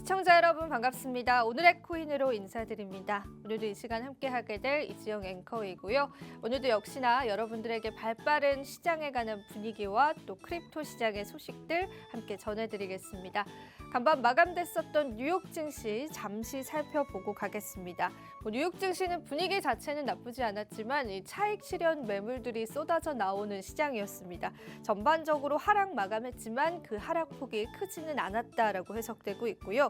시청자 여러분 반갑습니다. 오늘의 코인으로 인사드립니다. 오늘도 이 시간 함께하게 될 이지영 앵커이고요. 오늘도 역시나 여러분들에게 발빠른 시장에 관한 분위기와 또 크립토 시장의 소식들 함께 전해드리겠습니다. 간밤 마감됐었던 뉴욕 증시 잠시 살펴보고 가겠습니다. 뉴욕 증시는 분위기 자체는 나쁘지 않았지만 이 차익 실현 매물들이 쏟아져 나오는 시장이었습니다. 전반적으로 하락 마감했지만 그 하락폭이 크지는 않았다라고 해석되고 있고요.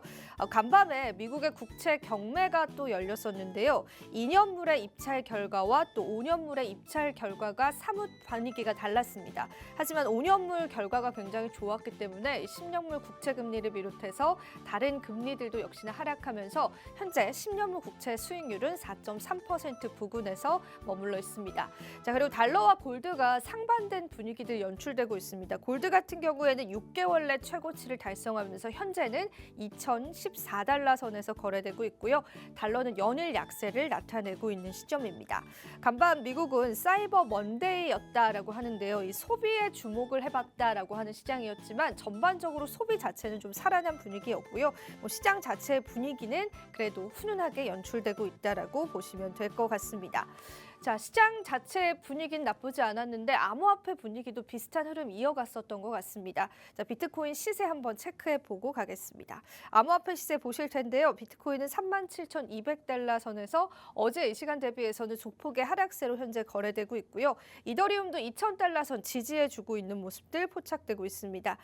간밤에 미국의 국채 경매가 또 열렸었는데요. 2년물의 입찰 결과와 또 5년물의 입찰 결과가 사뭇 분위기가 달랐습니다. 하지만 5년물 결과가 굉장히 좋았기 때문에 10년물 국채 금리를 비롯해서 다른 금리들도 역시나 하락하면서 현재 10년물 국채 수익률은 4.3% 부근에서 머물러 있습니다. 자, 그리고 달러와 골드가 상반된 분위기들 연출되고 있습니다. 골드 같은 경우에는 6개월 내 최고치를 달성하면서 현재는 2014달러 선에서 거래되고 있고요. 달러는 연일 약세를 나타내고 있는 시점입니다. 간밤 미국은 사이버 먼데이였다라고 하는데요. 이 소비에 주목을 해봤다라고 하는 시장이었지만 전반적으로 소비 자체는 좀 살아난 분위기였고요. 시장 자체의 분위기는 그래도 훈훈하게 연출되고 있다라고 보시면 될 것 같습니다. 자, 시장 자체의 분위기는 나쁘지 않았는데 암호화폐 분위기도 비슷한 흐름 이어갔었던 것 같습니다. 자, 비트코인 시세 한번 체크해 보고 가겠습니다. 암호화폐 시세 보실 텐데요. 비트코인은 37,200달러 선에서 어제 이 시간 대비해서는 조폭의 하락세로 현재 거래되고 있고요. 이더리움도 2,000달러 선 지지해주고 있는 모습들 포착되고 있습니다.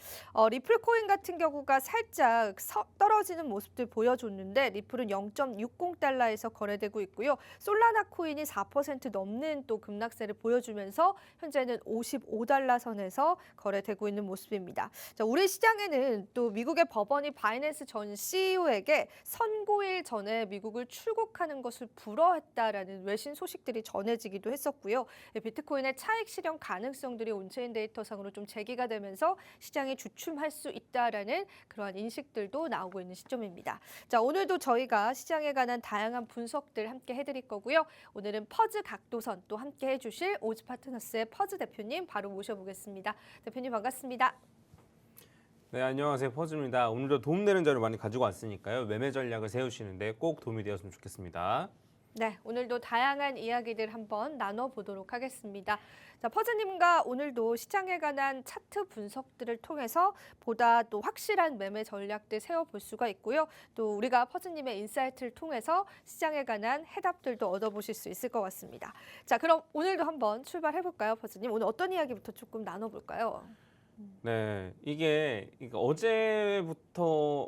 리플코인 같은 경우가 살짝 떨어지는 모습들 보여줬는데 리플은 0.60달러에서 거래되고 있고요. 솔라나 코인이 4% 넘는 또 급락세를 보여주면서 현재는 55달러 선에서 거래되고 있는 모습입니다. 자, 우리 시장에는 또 미국의 법원이 바이낸스 전 CEO에게 선고일 전에 미국을 출국하는 것을 불허했다라는 외신 소식들이 전해지기도 했었고요. 비트코인의 차익 실현 가능성들이 온체인 데이터상으로 좀 제기가 되면서 시장이 주춤할 수 있다라는 그러한 인식들도 나오고 있는 시점입니다. 자, 오늘도 저희가 시장에 관한 다양한 분석들 함께 해드릴 거고요. 오늘은 퍼즈 각도선 또 함께 해주실 오즈파트너스의 퍼즈 대표님 바로 모셔보겠습니다. 대표님 반갑습니다. 네, 안녕하세요. 퍼즈입니다. 오늘도 도움되는 자료 많이 가지고 왔으니까요. 매매 전략을 세우시는데 꼭 도움이 되었으면 좋겠습니다. 네, 오늘도 다양한 이야기들 한번 나눠보도록 하겠습니다. 자, 퍼즈님과 오늘도 시장에 관한 차트 분석들을 통해서 보다 또 확실한 매매 전략들 세워볼 수가 있고요. 또 우리가 퍼즈님의 인사이트를 통해서 시장에 관한 해답들도 얻어보실 수 있을 것 같습니다. 자, 그럼 오늘도 한번 출발해볼까요, 퍼즈님? 오늘 어떤 이야기부터 조금 나눠볼까요? 네, 이게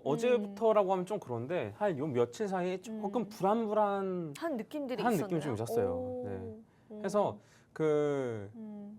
어제부터라고 하면 좀 그런데 한 요 며칠 사이에 조금 불안불안한 한 느낌들이 느낌이 좀 있었어요. 네. 그래서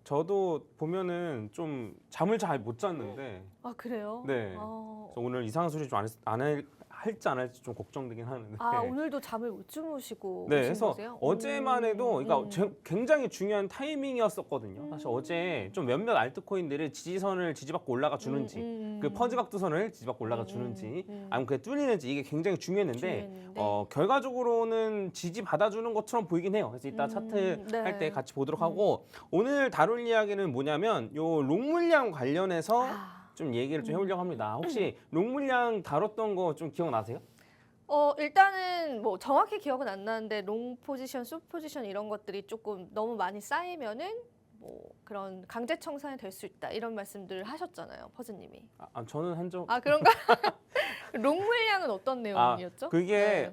저도 보면은 좀 잠을 잘 못 잤는데. 아, 그래요? 네. 그래서 오늘 이상한 소리 좀 할지 안 할지 좀 걱정되긴 하는데. 아, 오늘도 잠을 못 주무시고 네, 오신 그래서 거세요? 어제만 해도 그러니까 굉장히 중요한 타이밍이었었거든요. 사실 어제 좀 몇몇 알트코인들이 지지선을 지지받고 올라가 주는지, 그 퍼즈 각도선을 지지받고 올라가 주는지, 아니면 그게 뚫리는지 이게 굉장히 중요했는데 결과적으로는 지지받아주는 것처럼 보이긴 해요. 그래서 이따 차트 할 때 같이 보도록 하고 오늘 다룰 이야기는 뭐냐면 요 롱물량 관련해서 좀 얘기를 좀 해보려고 합니다. 혹시 롱물량 다뤘던 거 좀 기억나세요? 일단은 뭐 정확히 기억은 안 나는데 롱 포지션, 숏 포지션 이런 것들이 조금 너무 많이 쌓이면은 뭐 그런 강제 청산이 될 수 있다 이런 말씀들을 하셨잖아요, 퍼즈님이. 저는 한 적. 아, 그런가? 롱 물량은 어떤 내용이었죠? 그게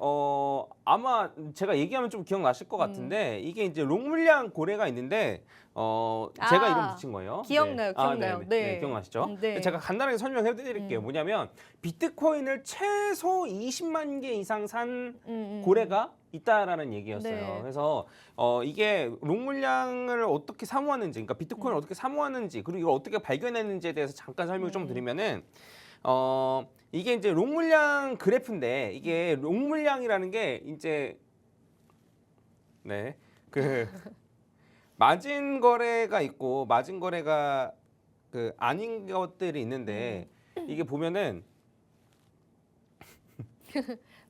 아마 제가 얘기하면 좀 기억나실 것 같은데 이게 이제 롱물량 고래가 있는데 제가 이름 붙인 거예요. 기억나요, 기억나요. 네, 기억나시죠? 네. 제가 간단하게 설명해 드릴게요. 뭐냐면 비트코인을 최소 20만 개 이상 산 고래가 있다라는 얘기였어요. 네. 그래서 이게 롱물량을 어떻게 사모하는지, 그러니까 비트코인을 어떻게 사모하는지, 그리고 이걸 어떻게 발견했는지에 대해서 잠깐 설명을 좀 드리면은 이게 이제 롱물량 그래프인데 이게 롱물량이라는 게 이제 그 마진 거래가 있고 마진 거래가 그 아닌 것들이 있는데 이게 보면은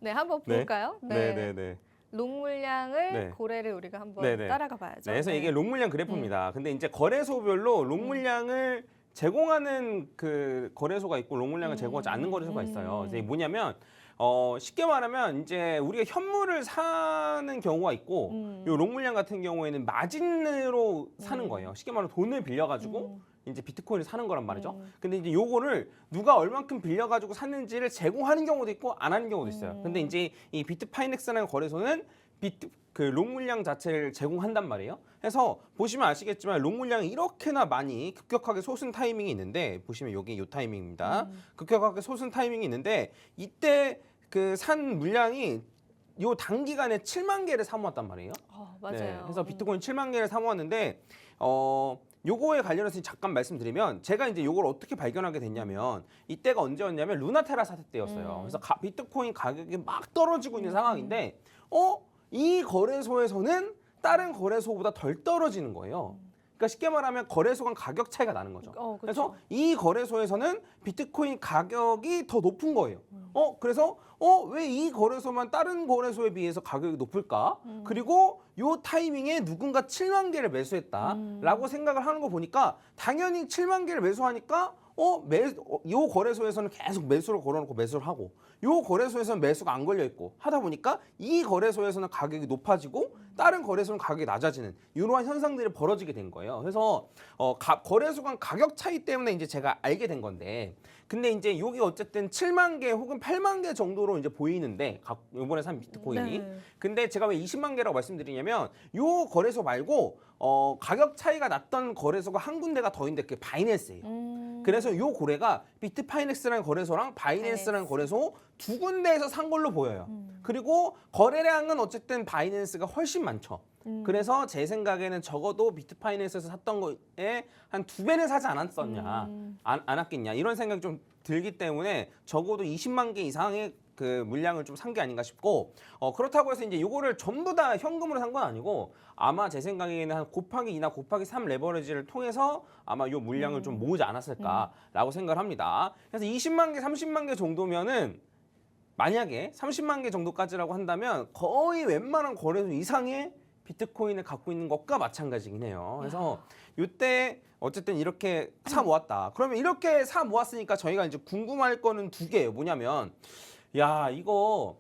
네, 한번 볼까요? 네. 롱 물량을 네. 고래를 우리가 한번 네네. 따라가 봐야죠. 네, 그래서 이게 롱물량 그래프입니다. 근데 이제 거래소별로 롱물량을 제공하는 그 거래소가 있고 롱물량을 제공하지 않는 거래소가 있어요. 그래서 이게 뭐냐면 쉽게 말하면 이제 우리가 현물을 사는 경우가 있고 요 롱물량 같은 경우에는 마진으로 사는 거예요. 쉽게 말하면 돈을 빌려가지고 이제 비트코인을 사는 거란 말이죠. 근데 이제 요거를 누가 얼만큼 빌려가지고 샀는지를 제공하는 경우도 있고 안 하는 경우도 있어요. 근데 이제 이 비트파이넥스라는 거래소는 그 롱물량 자체를 제공한단 말이에요. 그래서 보시면 아시겠지만 롱물량이 이렇게나 많이 급격하게 솟은 타이밍이 있는데 보시면 여기 요 타이밍입니다. 급격하게 솟은 타이밍이 있는데 이때 그 산 물량이 요 단기간에 7만 개를 사모았단 말이에요. 맞아요. 네, 그래서 비트코인 7만 개를 사모았는데 요거에 관련해서 잠깐 말씀드리면 제가 이제 요걸 어떻게 발견하게 됐냐면 이때가 언제였냐면 루나테라 사태 때였어요. 그래서 비트코인 가격이 막 떨어지고 있는 상황인데 이 거래소에서는 다른 거래소보다 덜 떨어지는 거예요. 그러니까 쉽게 말하면 거래소 간 가격 차이가 나는 거죠. 그래서 이 거래소에서는 비트코인 가격이 더 높은 거예요. 그래서 왜 이 거래소만 다른 거래소에 비해서 가격이 높을까? 그리고 요 타이밍에 누군가 7만 개를 매수했다라고 생각을 하는 거 보니까 당연히 7만 개를 매수하니까 요 거래소에서는 계속 매수를 걸어놓고 매수를 하고 요 거래소에서는 매수가 안 걸려 있고 하다 보니까 이 거래소에서는 가격이 높아지고 다른 거래소는 가격이 낮아지는 이러한 현상들이 벌어지게 된 거예요. 그래서 거래소 간 가격 차이 때문에 이제 제가 알게 된 건데 근데 이제 여기 어쨌든 7만 개 혹은 8만 개 정도로 이제 보이는데 이번에 산 비트코인이 근데 제가 왜 20만 개라고 말씀드리냐면 요 거래소 말고 가격 차이가 났던 거래소가 한 군데가 더 있는데 그게 바이낸스예요. 그래서 요 거래가 비트파이넥스라는 거래소랑 바이낸스라는 거래소 두 군데에서 산 걸로 보여요. 그리고 거래량은 어쨌든 바이낸스가 훨씬 많죠. 그래서 제 생각에는 적어도 비트파이낸스에서 샀던 거에 한 2배는 사지 않았었냐, 않았겠냐 이런 생각이 좀 들기 때문에 적어도 20만 개 이상의 그 물량을 좀 산 게 아닌가 싶고 그렇다고 해서 이제 이거를 전부 다 현금으로 산 건 아니고 아마 제 생각에는 한 곱하기 2나 곱하기 3 레버리지를 통해서 아마 이 물량을 좀 모으지 않았을까라고 생각을 합니다. 그래서 20만 개, 30만 개 정도면은 만약에 30만 개 정도까지라고 한다면 거의 웬만한 거래소 이상의 비트코인을 갖고 있는 것과 마찬가지긴 해요. 그래서 이때 어쨌든 이렇게 사 모았다. 그러면 이렇게 사 모았으니까 저희가 이제 궁금할 거는 두 개예요. 뭐냐면 야 이거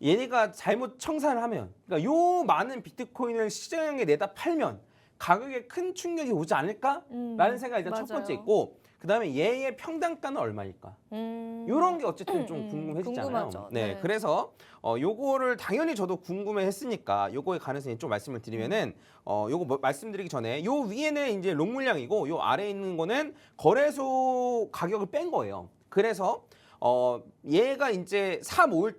얘네가 잘못 청산을 하면 그러니까 요 많은 비트코인을 시장에 내다 팔면 가격에 큰 충격이 오지 않을까라는 생각이 일단 첫 번째 있고 그다음에 얘의 평단가는 얼마일까? 이런 게 어쨌든 좀 궁금해지잖아요. 궁금하죠. 네, 네. 그래서 요거를 당연히 저도 궁금해했으니까 요거에 관해서 좀 말씀을 드리면은 요거 말씀드리기 전에 요 위에는 이제 롱 물량이고 요 아래에 있는 거는 거래소 가격을 뺀 거예요. 그래서 얘가 이제 사 모을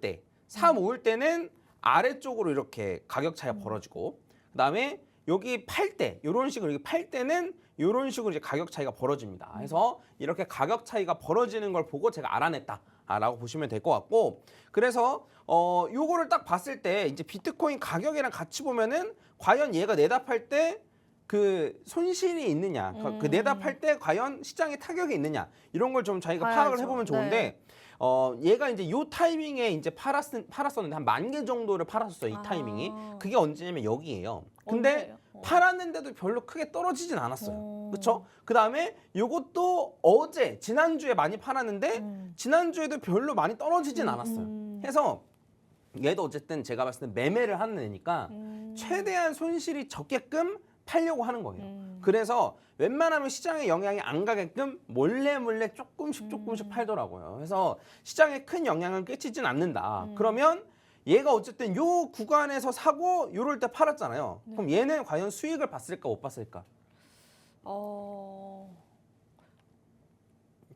때는 아래쪽으로 이렇게 가격 차이가 벌어지고 그다음에 여기 팔 때 이런 식으로 이렇게 팔 때는 이런 식으로 이제 가격 차이가 벌어집니다. 그래서 이렇게 가격 차이가 벌어지는 걸 보고 제가 알아냈다라고 보시면 될 것 같고 그래서 요거를 딱 봤을 때 이제 비트코인 가격이랑 같이 보면은 과연 얘가 내다 팔 때 그 손실이 있느냐, 그 내다 팔 때 과연 시장에 타격이 있느냐 이런 걸 좀 저희가 파악을 해보면 좋은데. 얘가 이제 요 타이밍에 이제 팔았었는데 한 10,000개 정도를 팔았었어요. 이 타이밍이. 그게 언제냐면 여기예요. 근데 팔았는데도 별로 크게 떨어지진 않았어요. 그렇죠? 그다음에 요것도 지난주에 많이 팔았는데 지난주에도 별로 많이 떨어지진 않았어요. 해서 얘도 어쨌든 제가 봤을 때 매매를 하는 애니까 최대한 손실이 적게끔 팔려고 하는 거예요. 그래서 웬만하면 시장에 영향이 안 가게끔 몰래 조금씩 팔더라고요. 그래서 시장에 큰 영향을 끼치진 않는다. 그러면 얘가 어쨌든 요 구간에서 사고 요럴 때 팔았잖아요. 그럼 얘는 과연 수익을 봤을까 못 봤을까?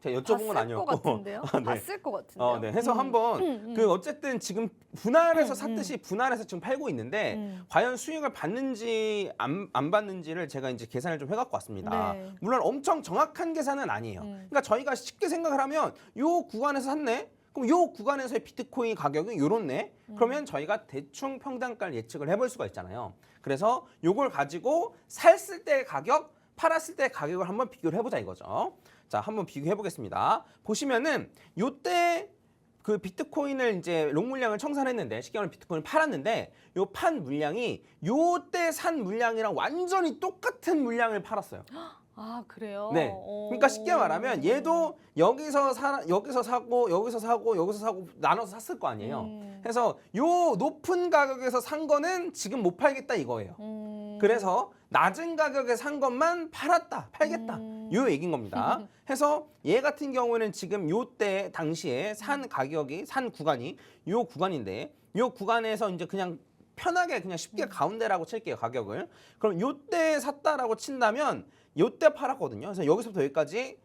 제가 여쭤본 건 아니었고. 봤을 것 같은데요? 네. 봤을 것 같은데요? 네. 해서 한번 그 어쨌든 지금 분할해서 샀듯이 분할해서 지금 팔고 있는데 과연 수익을 받는지 안 받는지를 제가 이제 계산을 좀 해갖고 왔습니다. 네. 물론 엄청 정확한 계산은 아니에요. 그러니까 저희가 쉽게 생각을 하면 요 구간에서 샀네. 그럼 요 구간에서의 비트코인 가격은 요렇네. 그러면 저희가 대충 평단가를 예측을 해볼 수가 있잖아요. 그래서 요걸 가지고 샀을 때 가격, 팔았을 때 가격을 한번 비교를 해보자 이거죠. 자, 한번 비교해 보겠습니다. 보시면은 요때 그 비트코인을 이제 롱 물량을 청산했는데 쉽게 말하면 비트코인을 팔았는데 요 판 물량이 요때 산 물량이랑 완전히 똑같은 물량을 팔았어요. 아, 그래요? 네. 그러니까 쉽게 말하면 얘도 여기서 사고 여기서 사고 여기서 사고 나눠서 샀을 거 아니에요. 그래서 요 높은 가격에서 산 거는 지금 못 팔겠다 이거예요. 그래서 낮은 가격에 산 것만 팔겠다. 요 얘기인 겁니다. 해서 얘 같은 경우는 지금 요때 당시에 산 가격이 산 구간이 요 구간인데 요 구간에서 이제 그냥 편하게 그냥 쉽게 가운데라고 칠게요, 가격을. 그럼 요때 샀다라고 친다면 요때 팔았거든요. 그래서 여기서부터 여기까지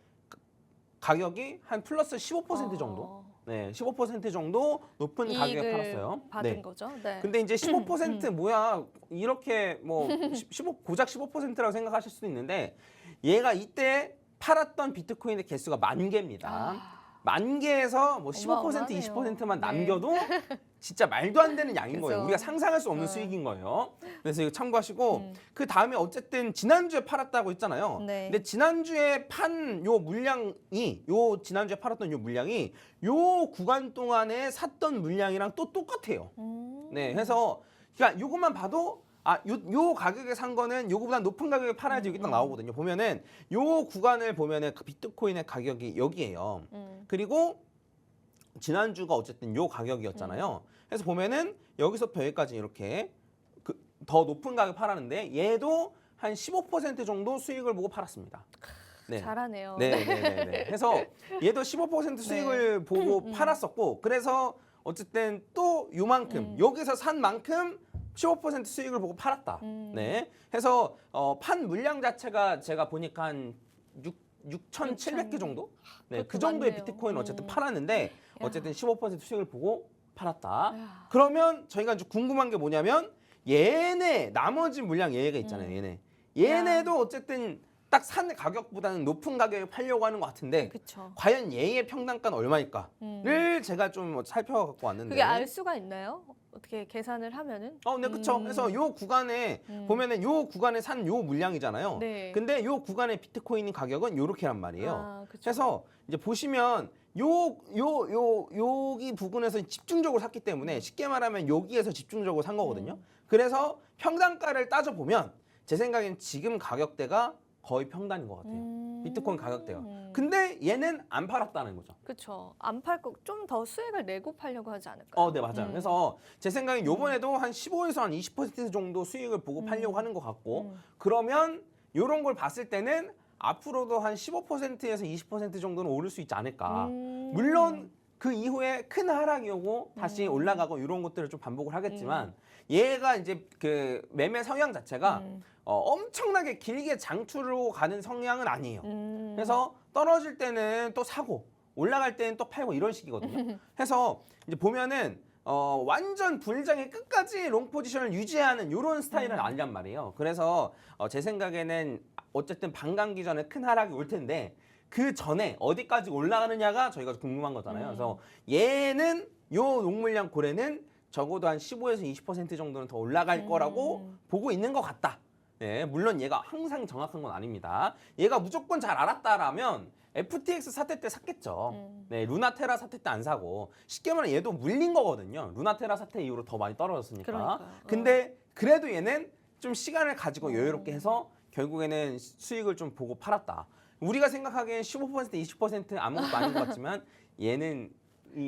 가격이 한 플러스 15% 정도. 네, 15% 정도 높은 가격에 팔았어요. 받은 네. 거죠. 네. 근데 이제 15% 뭐야? 이렇게 뭐 15 고작 15%라고 생각하실 수도 있는데 얘가 이때 팔았던 비트코인의 개수가 10,000개입니다. 10,000개에서 뭐 15% 어마어마하네요. 20%만 네. 남겨도 진짜 말도 안 되는 양인 그죠. 거예요. 우리가 상상할 수 없는 네. 수익인 거예요. 그래서 이거 참고하시고 그 다음에 어쨌든 지난주에 팔았다고 했잖아요. 네. 근데 지난주에 판 요 물량이 요 지난주에 팔았던 요 물량이 요 구간 동안에 샀던 물량이랑 또 똑같아요. 네, 해서 그러니까 요것만 봐도 요 가격에 산 거는 요거보다 높은 가격에 팔아야지 여기 딱 나오거든요. 보면은 요 구간을 보면은 그 비트코인의 가격이 여기예요. 그리고 지난주가 어쨌든 요 가격이었잖아요. 그래서 보면은 여기서부터 여기까지 이렇게 더 높은 가격에 팔았는데 얘도 한 15% 정도 수익을 보고 팔았습니다. 네. 잘하네요. 네. 해서 얘도 15% 수익을 보고 팔았었고 그래서 어쨌든 또 요만큼 여기서 산 만큼 15% 수익을 보고 팔았다. 네. 해서 판 물량 자체가 제가 보니까 한 6,700개 정도? 네, 그 정도의 많네요. 비트코인을 어쨌든 팔았는데 어쨌든 15% 수익을 보고 팔았다. 야. 그러면 저희가 이제 궁금한 게 뭐냐면 얘네 나머지 물량 얘가 있잖아요. 얘네도 어쨌든 딱 산 가격보다는 높은 가격에 팔려고 하는 것 같은데 그렇죠. 과연 얘의 평단가는 얼마일까를 제가 좀 살펴갖고 왔는데 그게 알 수가 있나요? 어떻게 계산을 하면은? 네, 그쵸. 그래서 요 구간에 보면은 요 구간에 산 요 물량이잖아요. 네. 근데 요 구간의 비트코인 가격은 요렇게란 말이에요. 아, 그쵸. 그래서 이제 보시면 여기 부분에서 집중적으로 샀기 때문에 쉽게 말하면 여기에서 집중적으로 산 거거든요. 그래서 평단가를 따져보면 제 생각엔 지금 가격대가 거의 평단인 것 같아요. 비트코인 가격대가. 근데 얘는 안 팔았다는 거죠. 그렇죠. 안 팔고 좀 더 수익을 내고 팔려고 하지 않을까요? 네, 맞아요. 그래서 제 생각엔 요번에도 한 15에서 한 20% 정도 수익을 보고 팔려고 하는 것 같고 그러면 요런 걸 봤을 때는 앞으로도 한 15%에서 20% 정도는 오를 수 있지 않을까. 물론 그 이후에 큰 하락이 오고 다시 올라가고 이런 것들을 좀 반복을 하겠지만 얘가 이제 그 매매 성향 자체가 엄청나게 길게 장투로 가는 성향은 아니에요. 그래서 떨어질 때는 또 사고 올라갈 때는 또 팔고 이런 식이거든요. 해서 이제 보면은 완전 불장의 끝까지 롱 포지션을 유지하는 이런 스타일은 아니란 말이에요. 그래서 제 생각에는 어쨌든 반감기 전에 큰 하락이 올 텐데 그 전에 어디까지 올라가느냐가 저희가 궁금한 거잖아요. 그래서 얘는 요 농물량 고래는 적어도 한 15에서 20% 정도는 더 올라갈 거라고 보고 있는 것 같다. 네, 물론 얘가 항상 정확한 건 아닙니다. 얘가 무조건 잘 알았다라면 FTX 사태 때 샀겠죠. 네, 루나테라 사태 때 안 사고 쉽게 말하면 얘도 물린 거거든요. 루나테라 사태 이후로 더 많이 떨어졌으니까. 그러니까요. 근데 그래도 얘는 좀 시간을 가지고 여유롭게 해서 결국에는 수익을 좀 보고 팔았다. 우리가 생각하기엔 15% 20% 아무것도 아닌 것 같지만 얘는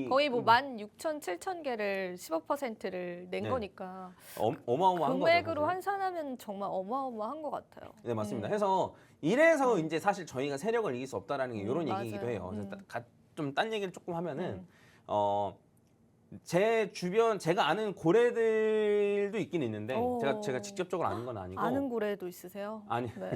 거의 뭐 16,000-7,000개를 15%를 낸 네. 거니까 어마어마한 거죠. 금액으로 사실. 환산하면 정말 어마어마한 것 같아요. 네, 맞습니다. 해서 이래서 이제 사실 저희가 세력을 이길 수 없다라는 게 이런 맞아요. 얘기이기도 해요. 그래서 좀 딴 얘기를 조금 하면은 제 주변 제가 아는 고래들도 있긴 있는데 오. 제가 직접적으로 아는 건 아니고 아는 고래도 있으세요? 아니 네.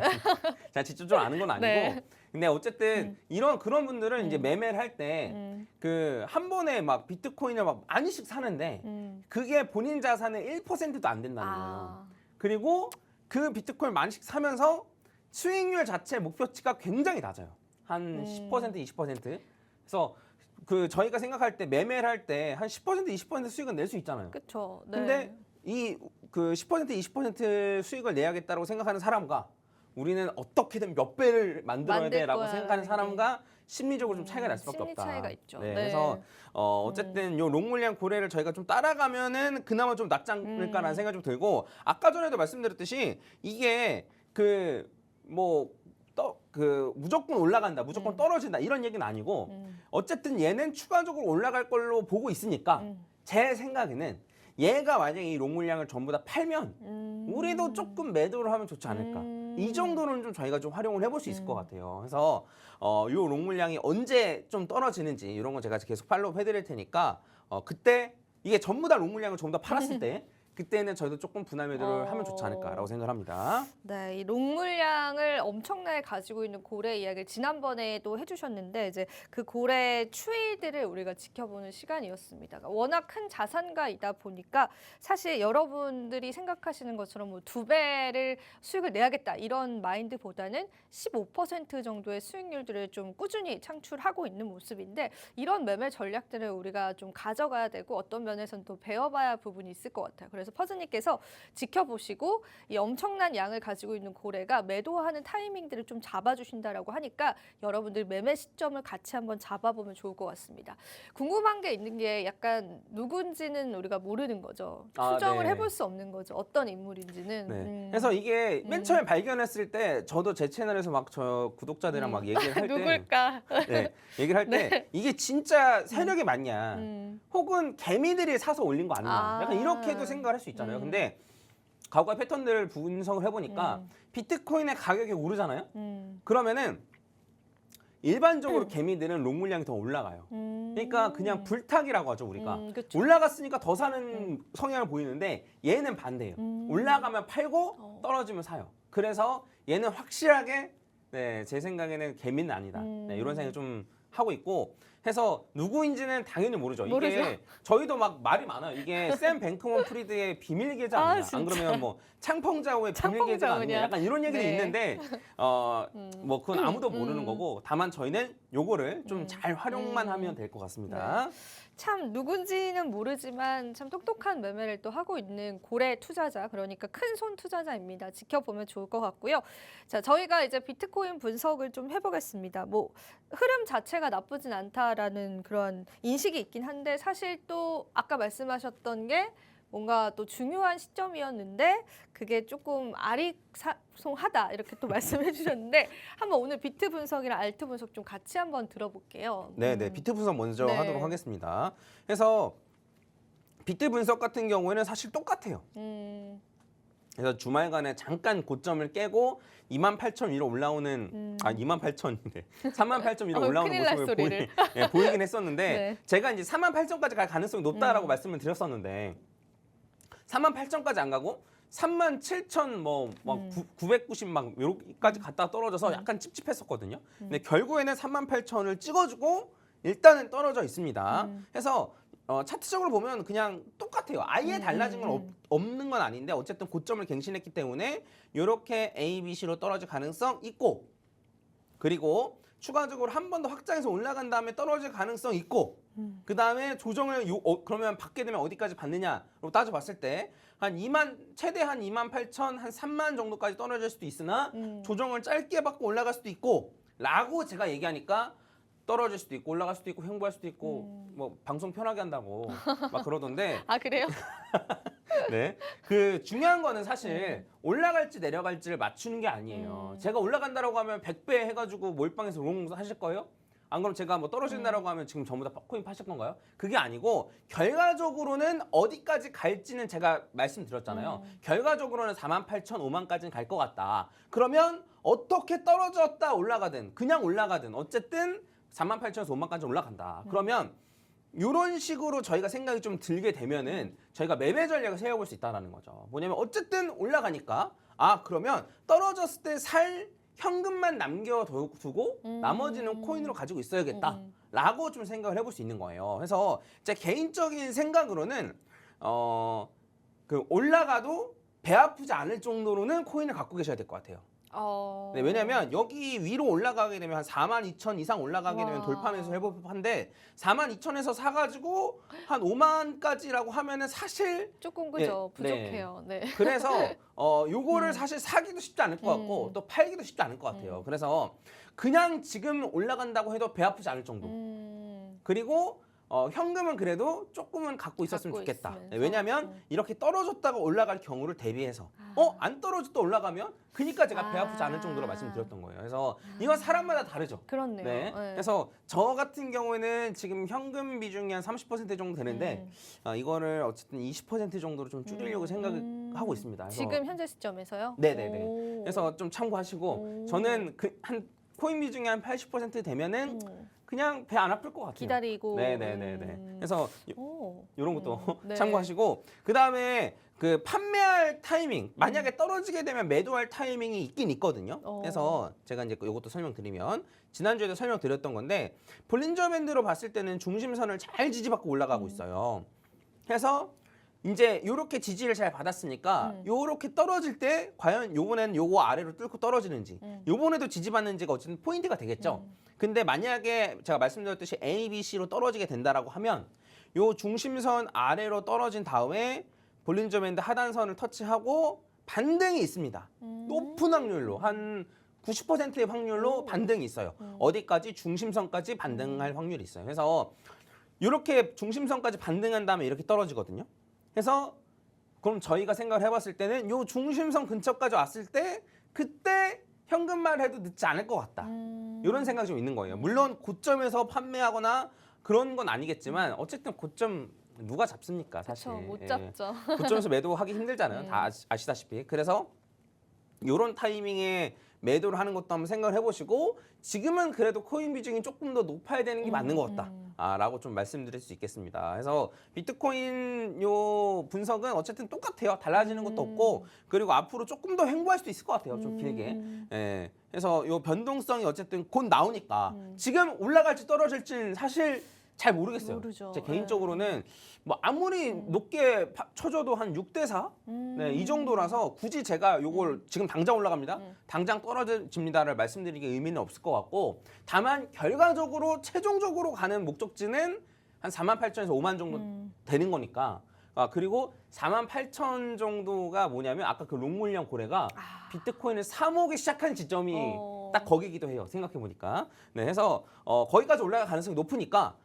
제가 직접적으로 아는 건 아니고 네. 근데 어쨌든 그런 분들은 이제 매매를 할 때 그 한 번에 막 비트코인을 막 많이씩 사는데 그게 본인 자산의 1%도 안 된다는 거예요. 그리고 그 비트코인 많이씩 사면서 수익률 자체 목표치가 굉장히 낮아요. 한 10% 20%. 그래서 그 저희가 생각할 때 매매를 할 때 한 10% 20% 수익은 낼 수 있잖아요. 그렇죠. 네. 근데 이 그 10% 20% 수익을 내야겠다고 생각하는 사람과 우리는 어떻게든 몇 배를 만들어야 만들 돼라고 거야, 생각하는 이게. 사람과 심리적으로 좀 차이가 날 수밖에 심리 없다. 차이가 있죠. 네, 네. 그래서 어쨌든 요 롱물량 고래를 저희가 좀 따라가면은 그나마 좀 낫지 않을까라는 생각이 좀 들고 아까 전에도 말씀드렸듯이 이게 그 뭐 그 무조건 올라간다, 무조건 떨어진다 이런 얘기는 아니고 어쨌든 얘는 추가적으로 올라갈 걸로 보고 있으니까 제 생각에는 얘가 만약에 이 롱 물량을 전부 다 팔면 우리도 조금 매도를 하면 좋지 않을까. 이 정도는 좀 저희가 좀 활용을 해볼 수 있을 것 같아요. 그래서 요 롱 물량이 언제 좀 떨어지는지 이런 거 제가 계속 팔로우 해드릴 테니까 그때 이게 전부 다 롱 물량을 전부 다 팔았을 때 그때는 저희도 조금 분할 매도를 하면 좋지 않을까라고 생각합니다. 네, 이 롱물량을 엄청나게 가지고 있는 고래 이야기를 지난번에도 해주셨는데 이제 그 고래 추이들을 우리가 지켜보는 시간이었습니다. 그러니까 워낙 큰 자산가이다 보니까 사실 여러분들이 생각하시는 것처럼 뭐 2배를 수익을 내야겠다 이런 마인드보다는 15% 정도의 수익률들을 좀 꾸준히 창출하고 있는 모습인데 이런 매매 전략들을 우리가 좀 가져가야 되고 어떤 면에서는 또 배워봐야 할 부분이 있을 것 같아요. 그래서 퍼즈님께서 지켜보시고 이 엄청난 양을 가지고 있는 고래가 매도하는 타이밍들을 좀 잡아주신다라고 하니까 여러분들 매매 시점을 같이 한번 잡아보면 좋을 것 같습니다. 궁금한 게 있는 게 약간 누군지는 우리가 모르는 거죠. 추정을 네. 해볼 수 없는 거죠. 어떤 인물인지는. 네. 그래서 이게 맨 처음에 발견했을 때 저도 제 채널에서 막 저 구독자들이랑 막 얘기를 할 때 누굴까? 네, 얘기를 할 때 이게 진짜 세력이 맞냐 혹은 개미들이 사서 올린 거 아니냐 약간 이렇게도 생각을 할 수 있잖아요. 근데 과거의 패턴들을 분석을 해보니까 비트코인의 가격이 오르잖아요. 그러면은 일반적으로 개미들은 롱 물량이 더 올라가요. 그러니까 그냥 불타기라고 하죠 우리가. 그쵸. 올라갔으니까 더 사는 성향을 보이는데 얘는 반대예요. 올라가면 팔고 떨어지면 사요. 그래서 얘는 확실하게 네, 제 생각에는 개미는 아니다. 네, 이런 생각을 좀 하고 있고 해서 누구인지는 당연히 모르죠. 모르죠. 이게 저희도 막 말이 많아요. 이게 샘 뱅크먼 프리드의 비밀 계좌 아, 아니야? 진짜. 안 그러면 뭐 창펑자오의 비밀 계좌가 아니냐? 약간 이런 얘기도 네. 있는데 뭐 그건 아무도 모르는 거고 다만 저희는 요거를 좀 잘 활용만 하면 될 것 같습니다. 참 누군지는 모르지만 참 똑똑한 매매를 또 하고 있는 고래 투자자, 그러니까 큰 손 투자자입니다. 지켜보면 좋을 것 같고요. 자, 저희가 이제 비트코인 분석을 좀 해보겠습니다. 뭐 흐름 자체가 나쁘진 않다라는 그런 인식이 있긴 한데 사실 또 아까 말씀하셨던 게 뭔가 또 중요한 시점이었는데 그게 조금 아리송하다 이렇게 또 말씀해 주셨는데 한번 오늘 비트 분석이랑 알트 분석 좀 같이 한번 들어볼게요. 네, 비트 분석 먼저 네. 하도록 하겠습니다. 그래서 비트 분석 같은 경우에는 사실 똑같아요. 그래서 주말간에 잠깐 고점을 깨고 28,000 위로 올라오는 28,000인데 38,000 위로 올라오는 큰일 날 모습을 소리를. 보이긴 했었는데 네. 제가 이제 38,000까지 갈 가능성이 높다라고 말씀을 드렸었는데 38,000까지 안 가고 37,000 뭐막 990 막 여기까지 갔다 떨어져서 약간 찝찝했었거든요. 근데 결국에는 38,000을 찍어주고 일단은 떨어져 있습니다. 그래서 차트적으로 보면 그냥 똑같아요. 아예 달라진 건 없는 건 아닌데 어쨌든 고점을 갱신했기 때문에 이렇게 A, B, C로 떨어질 가능성 있고 그리고 추가적으로 한 번 더 확장해서 올라간 다음에 떨어질 가능성 있고 그 다음에 조정을 그러면 받게 되면 어디까지 받느냐로 따져봤을 때 한 2만 최대 한 28,000 한 3만 정도까지 떨어질 수도 있으나 조정을 짧게 받고 올라갈 수도 있고 라고 제가 얘기하니까 떨어질 수도 있고 올라갈 수도 있고 횡보할 수도 있고 뭐 방송 편하게 한다고 막 그러던데 아 그래요? 네. 그 중요한 거는 사실 올라갈지 내려갈지를 맞추는 게 아니에요. 제가 올라간다라고 하면 100배 해가지고 몰빵해서 롱 하실 거예요? 안 그럼 제가 뭐 떨어진다라고 하면 지금 전부 다 코인 파실 건가요? 그게 아니고 결과적으로는 어디까지 갈지는 제가 말씀드렸잖아요. 결과적으로는 48,000, 5만까지는 갈 것 같다. 그러면 어떻게 떨어졌다 올라가든 그냥 올라가든 어쨌든 48,000에서 5만까지 올라간다. 그러면 이런 식으로 저희가 생각이 좀 들게 되면은 저희가 매매 전략을 세워볼 수 있다는 거죠. 뭐냐면 어쨌든 올라가니까 그러면 떨어졌을 때 살 현금만 남겨두고 나머지는 코인으로 가지고 있어야겠다 라고 좀 생각을 해볼 수 있는 거예요. 그래서 제 개인적인 생각으로는 그 올라가도 배 아프지 않을 정도로는 코인을 갖고 계셔야 될 것 같아요. 네, 왜냐면 여기 위로 올라가게 되면 한 42,000 이상 올라가게 되면 돌파면서 해볼 법한데 42,000에서 사가지고 한 5만까지라고 하면은 사실 조금 그죠. 네, 부족해요. 네. 그래서 요거를 사실 사기도 쉽지 않을 것 같고 또 팔기도 쉽지 않을 것 같아요. 그래서 그냥 지금 올라간다고 해도 배 아프지 않을 정도. 그리고 현금은 그래도 조금은 갖고 있었으면 갖고 좋겠다. 있으면서. 네, 왜냐하면 이렇게 떨어졌다가 올라갈 경우를 대비해서 안 떨어졌다 올라가면 그니까 제가 배 아프지 않을 정도로 말씀드렸던 거예요. 그래서 이건 사람마다 다르죠. 그렇네요. 네. 네. 그래서 저 같은 경우에는 지금 현금 비중이 한 30% 정도 되는데 이거를 어쨌든 20% 정도로 좀 줄이려고 생각을 하고 있습니다. 그래서 지금 현재 시점에서요? 네네네. 오. 그래서 좀 참고하시고 오. 저는 한 코인 비중이 한 80% 되면은 그냥 배 안 아플 것 같아요. 기다리고. 네네네네. 그래서 오. 이런 것도 네. 참고하시고 그 다음에 그 판매할 타이밍 만약에 떨어지게 되면 매도할 타이밍이 있긴 있거든요. 그래서 제가 이제 이것도 설명드리면 지난주에도 설명드렸던 건데 볼린저 밴드로 봤을 때는 중심선을 잘 지지받고 올라가고 있어요. 그래서 이제 요렇게 지지를 잘 받았으니까 요렇게 떨어질 때 과연 요번에는 요거 아래로 뚫고 떨어지는지 요번에도 지지받는지가 어쨌든 포인트가 되겠죠. 근데 만약에 제가 말씀드렸듯이 A, B, C로 떨어지게 된다라고 하면 요 중심선 아래로 떨어진 다음에 볼린저 밴드 하단선을 터치하고 반등이 있습니다. 높은 확률로 한 90%의 확률로 반등이 있어요. 어디까지? 중심선까지 반등할 확률이 있어요. 그래서 이렇게 중심선까지 반등한 다음에 이렇게 떨어지거든요. 그래서 그럼 저희가 생각을 해봤을 때는 요 중심선 근처까지 왔을 때 그때 현금만 해도 늦지 않을 것 같다. 이런 생각이 좀 있는 거예요. 물론 고점에서 판매하거나 그런 건 아니겠지만 어쨌든 고점 누가 잡습니까 사실. 그렇죠. 못 잡죠. 고점에서 매도하기 힘들잖아요. 다 아시다시피. 그래서 이런 타이밍에 매도를 하는 것도 한번 생각을 해보시고 지금은 그래도 코인 비중이 조금 더 높아야 되는 게 맞는 것 같다라고 좀 말씀드릴 수 있겠습니다. 그래서 비트코인 요 분석은 어쨌든 똑같아요. 달라지는 것도 없고 그리고 앞으로 조금 더 횡보할 수도 있을 것 같아요. 좀 길게. 예. 그래서 요 변동성이 어쨌든 곧 나오니까 지금 올라갈지 떨어질지는 사실 잘 모르겠어요. 모르죠. 제 개인적으로는 뭐 아무리 높게 쳐줘도 한 6대4? 네, 이 정도라서 굳이 제가 요걸 지금 당장 올라갑니다. 당장 떨어집니다를 말씀드리기 의미는 없을 것 같고 다만 결과적으로 최종적으로 가는 목적지는 한 48,000에서 5만 정도 되는 거니까 그리고 48,000 정도가 뭐냐면 아까 그 롱물량 고래가 비트코인을 사모기 시작한 지점이 딱 거기기도 해요. 생각해 보니까. 네, 해서 거기까지 올라갈 가능성이 높으니까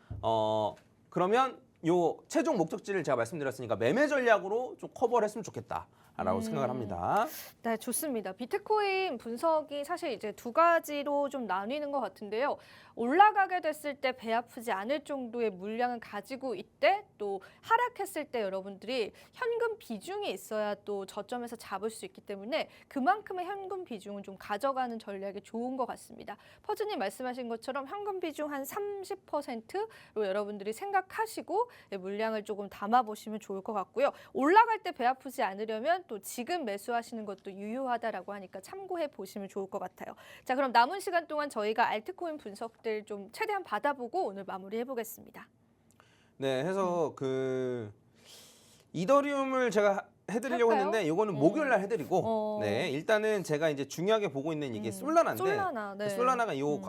그러면 요 최종 목적지를 제가 말씀드렸으니까 매매 전략으로 좀 커버를 했으면 좋겠다라고 생각을 합니다. 네, 좋습니다. 비트코인 분석이 사실 이제 두 가지로 좀 나뉘는 것 같은데요. 올라가게 됐을 때 배 아프지 않을 정도의 물량을 가지고 있대, 또 하락했을 때 여러분들이 현금 비중이 있어야 또 저점에서 잡을 수 있기 때문에 그만큼의 현금 비중은 좀 가져가는 전략이 좋은 것 같습니다. 퍼즈님 말씀하신 것처럼 현금 비중 한 30%로 여러분들이 생각하시고 물량을 조금 담아보시면 좋을 것 같고요. 올라갈 때 배 아프지 않으려면 또 지금 매수하시는 것도 유효하다라고 하니까 참고해 보시면 좋을 것 같아요. 자, 그럼 남은 시간 동안 저희가 알트코인 분석들 좀 최대한 받아보고 오늘 마무리해 보겠습니다. 네, 해서 그 이더리움을 제가 해드리려고 할까요? 했는데 이거는 목요일 날 해드리고 네, 일단은 제가 이제 중요하게 보고 있는 이게 솔라나인데 솔라나, 네. 솔라나가 요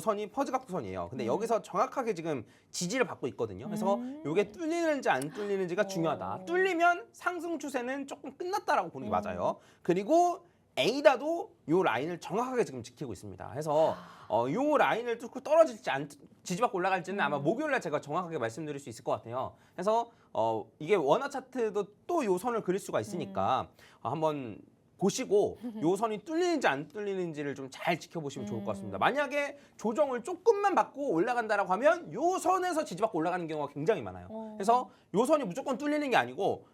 선이 퍼즈 각도선이에요. 근데 여기서 정확하게 지금 지지를 받고 있거든요. 그래서 이게 뚫리는지 안 뚫리는지가 중요하다. 뚫리면 상승 추세는 조금 끝났다라고 보는 게 맞아요. 그리고 에이다도 요 라인을 정확하게 지금 지키고 있습니다. 그래서 요 라인을 뚫고 떨어질지 지지받고 올라갈지는 아마 목요일날 제가 정확하게 말씀드릴 수 있을 것 같아요. 그래서 이게 원화 차트도 또 요 선을 그릴 수가 있으니까 한번 보시고 요 선이 뚫리는지 안 뚫리는지를 좀 잘 지켜보시면 좋을 것 같습니다. 만약에 조정을 조금만 받고 올라간다라고 하면 요 선에서 지지받고 올라가는 경우가 굉장히 많아요. 그래서 요 선이 무조건 뚫리는 게 아니고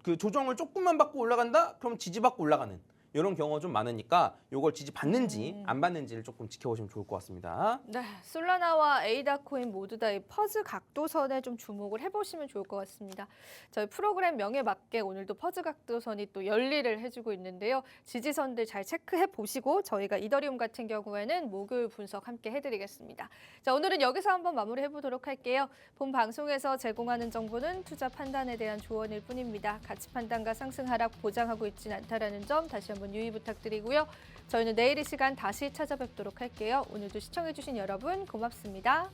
그 조정을 조금만 받고 올라간다? 그럼 지지받고 올라가는 이런 경우가 좀 많으니까 이걸 지지받는지 안 받는지를 조금 지켜보시면 좋을 것 같습니다. 네, 솔라나와 에이다 코인 모두 다 이 퍼즈 각도선에 좀 주목을 해보시면 좋을 것 같습니다. 저희 프로그램 명에 맞게 오늘도 퍼즈 각도선이 또 열일을 해주고 있는데요. 지지선들 잘 체크해 보시고 저희가 이더리움 같은 경우에는 목요일 분석 함께 해드리겠습니다. 자, 오늘은 여기서 한번 마무리해 보도록 할게요. 본 방송에서 제공하는 정보는 투자 판단에 대한 조언일 뿐입니다. 가치 판단과 상승 하락 보장하고 있지는 않다라는 점 다시 한번 유의 부탁드리고요. 저희는 내일 이 시간 다시 찾아뵙도록 할게요. 오늘도 시청해주신 여러분 고맙습니다.